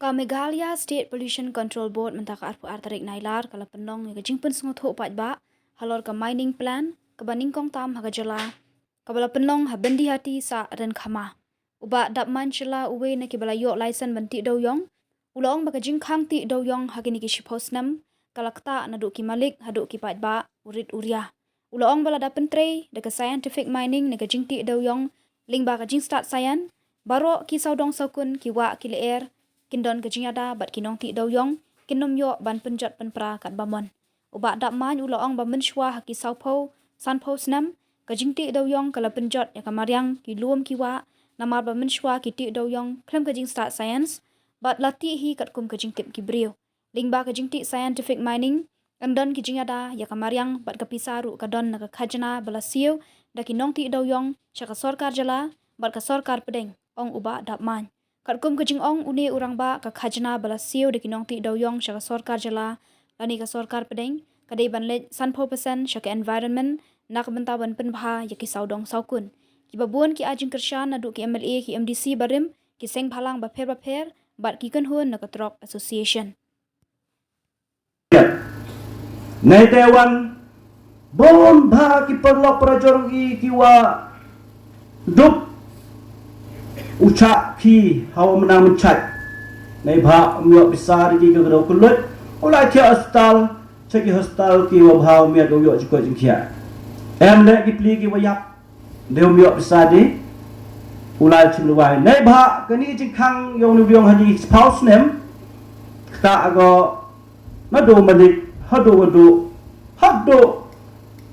Ka Meghalaya State Pollution Control Board mentaka arpu artarik nailar kala penong yang jingpun sengot ho Paidbah halor ka mining plan ka Nyngkong tam haga jala kabala penong ha Byndihati sa ren khama uba dap man chela uwe na kibala yo license banti Dewiong ulong baka Jingsngap ti Dewiong hagini ki shiposnam kalakta na du ki malik hadu ki Paidbah urit uria ulong bala dapen tre deka scientific mining na ka jingti Dewiong ling baka jing start sayan baro ki saudong saukun ki wa ki leer kindon ke jinyada bat kinong ti Dewiong kinom yo ban penjat penpra kat bamon uba dap man uloong ba menshwa haki saupo sanpo snam ka jingti Dewiong kala penjat ya kamariang ki luom ki wa namar ba menshwa ki ti Dewiong klem ka jing start science bat lati hi kat kum ka jingtip ki brio ling ba ka jingti scientific mining andon ki jinyada ya kamariang bat ka pisaru ka don na ka khajana bala siu da kinong ti Dewiong chaka sarkar jala bat ka sarkar pedeng ong uba dap man Katkum kejing ong uni urang ba ka khajna bala siu de kinong ti Dewiong syaka sarkar jala lani ka sarkar pedeng kadai ban le sanpo persen syaka environment nak bentaban penbha ya ki saudong saukun ki babuan ki ajing kershan na du ki MLA ki MDC barim ki seng phalang ba pher bat ki kan hun na ka trok association Nay Dewan bon bha ki perlok prajor ki wa dup ucap ki hawa menang menchat nay bha miok besar ki ke gado kulut ulai ki hostal ceki hostal ki wa bha miok do yok jiko jingkia em le ki pli ki wayap de miok besar di ulai chimluai nay bha kani jingkhang yong Dewiong haji spouse nem ta ago na do manik hado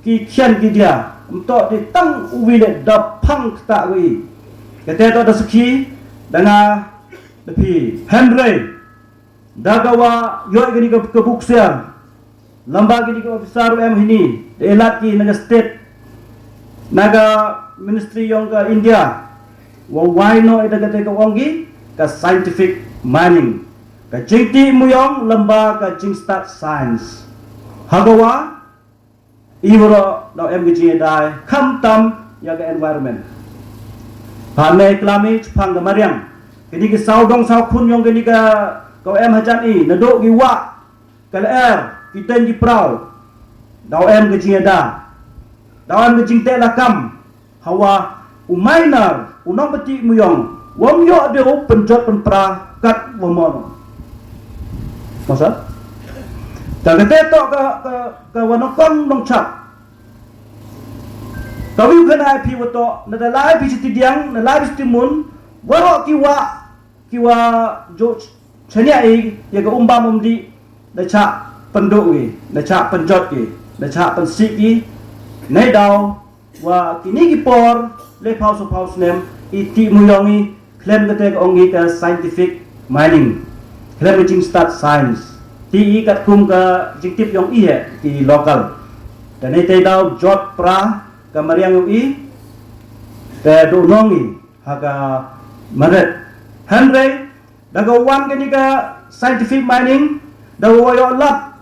ki khian ki dia untuk di tang uwi le dapang ta wi kata ada seki dana lepi Henry dagawa yo gini ke buksian lamba gini ke besar em ini elat ki naga state naga ministry yang ke India wa why no ida kata ke ongi ka scientific mining ka jingti muyong lamba ka jing start science hagawa ibro no em gini dai kham tam ya ke environment Panai kelami cepang kemariang. Kini ke saudong saukun yang kini ke kau em hajan i. Naduk ki wak. Kala er. Kita ni prau. Dau em ke jingada. Dau em ke jingte lakam. Hawa umainar. Unang peti muyong. Wam yok dia penjot penpra kat wamono. Masa? Tak kata tok ke wanokong dong cap. Kami kena IP wato na dalai pi sitidiang na live stimun waro kiwa jo chanya ai ya ga umbam umdi na cha penduk ki na cha penjot ki na cha pensik ki nai daw wa kini ki por le pause nem iti muyongi claim kate ongi ka scientific mining claim jing start science ti kat kum ka jingtip yong i ki local dan ai daw jot pra kamariang UI ke do nongi haga maret Henry daga wan ke ka scientific mining daga wayo lat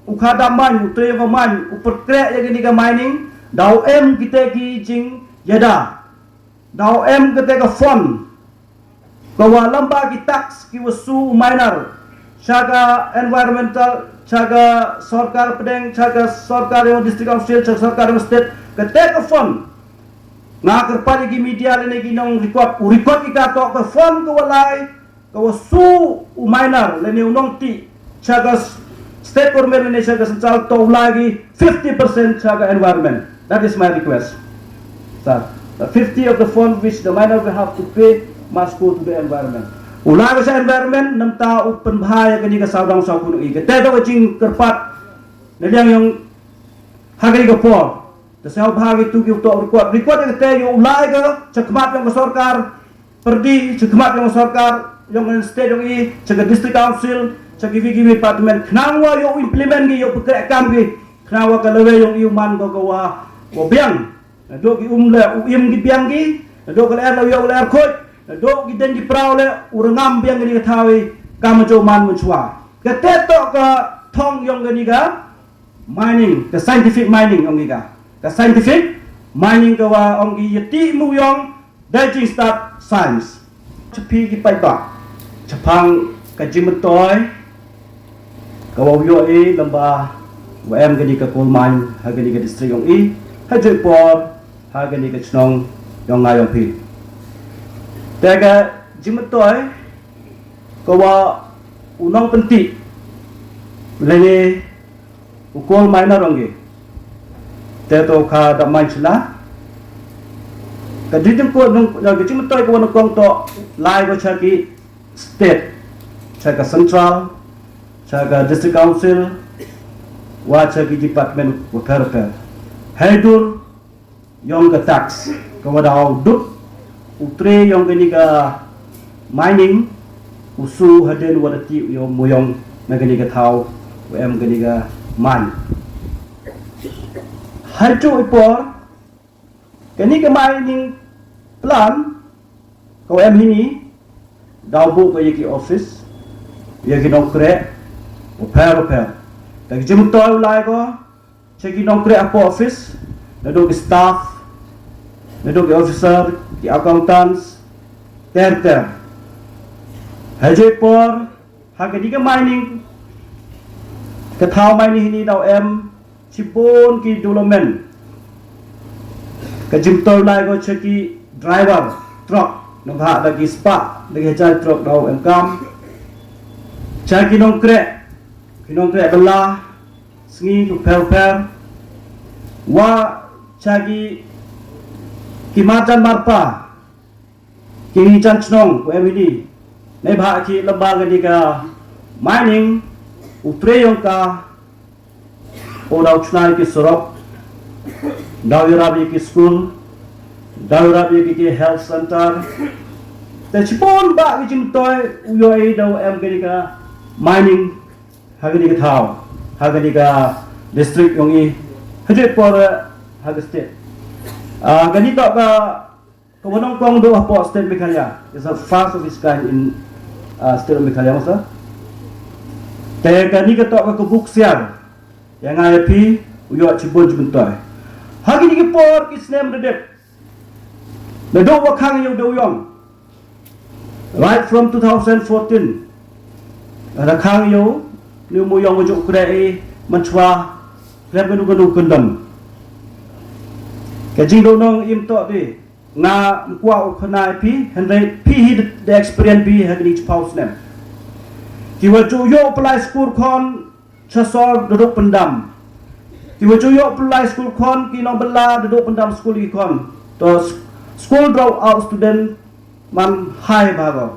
ukada man utre ko man uperkre ya ke ka mining daw em kita ki jing yada daw em kita ka fund ko wa lamba ki tax ki wasu miner chaga environmental chaga sarkar pedeng chaga sarkar yang district council chaga sarkar yang state ketika fund ngakar pali ki media lene ki nong record kita to ke fund ke walai ke wasu umainar lene unong ti chaga state government lene chaga sencal to lagi 50% chaga environment. That is my request sir. 50 of the fund which the miner will have to pay must go to the environment. Ulah ke sa environment namta open bahaya kini ke saudang saukun i ketika to jing kerpat lene yang hagari ke por Tasau bahagi tu ki untuk record yang kita yang ulai ke cekmat yang sarkar perdi cekmat yang sarkar yang state yang i cek district council cek vigi department knawa yang implement ki yang pekerjaan ki knawa ke lewe yang iuman ko wa biang do ki le uim ki biang ki do ke leer lewe leer khoj do ki den ki prau le urangam biang ni thawi kam joman menchwa ke tetok ke thong yang ni ga mining ke scientific mining yang ni ga ka scientific mining ka wa ong yeti muyong dajing start science cepi ki Paidbah cepang kajing metoy kawaw yo lamba WM gani ka coal mine hagani ka district yong hajui por hagani ka chnong yong ngayong pi tega jimetoy kawa unang penti lene coal mine rongi teto ka da mine chla kajing ko nung jimetoy ko Nyngkong to lai ko chaki state chaka central chaka district council wa chaki department wa karper haidur yong ka tax kawadao dut utre yong gani ka mining usu haden wadati yong moyong magani ka thau em gani ka man haidu ipor gani ka mining plan ko em hini daw bu ko yiki office yaki nongkre repair tak jim toy ulai ko cheki nongkre apo office nado ki staff nado ki officer ki accountants ter haje por hagadi ka mining ka thau mining hini daw em chipon ki development ka jim toy ulai ko cheki driver truck nabha lagi spa lagi jai truck daw em kam cha kinong kre bela sngi tu per wa chagi kimajan marpa kini chan chnong ko emini nei bha ki lamba gani ka mining utre yong ka o daw chnai ki sorok daw yarabi ki school daw yarabi ki health center te chipon ba ki jim toy uyo ai daw em gani ka mining hagani ka thau hagani ka district yongi haje por hag state gani to ka Nyngkong do apo state Meghalaya is a first of its kind in state of Meghalaya masa te gani ka to ka buk siar yang ai pi uyo chibon jibuntoy hagani ka por kisnem redep the do wakang yo Dewiong right from 2014 ada khang yo ni mo yong jo kre man chwa kre ganu kundam ka jing do nong im to di na kwa khna pi henry pi the experience bi hagni chpaus nem ki wa jo yo apply school khon chasor do pendam ki wa jo yo apply school khon ki no bela do pendam school ki khon to school drop out student man high bhago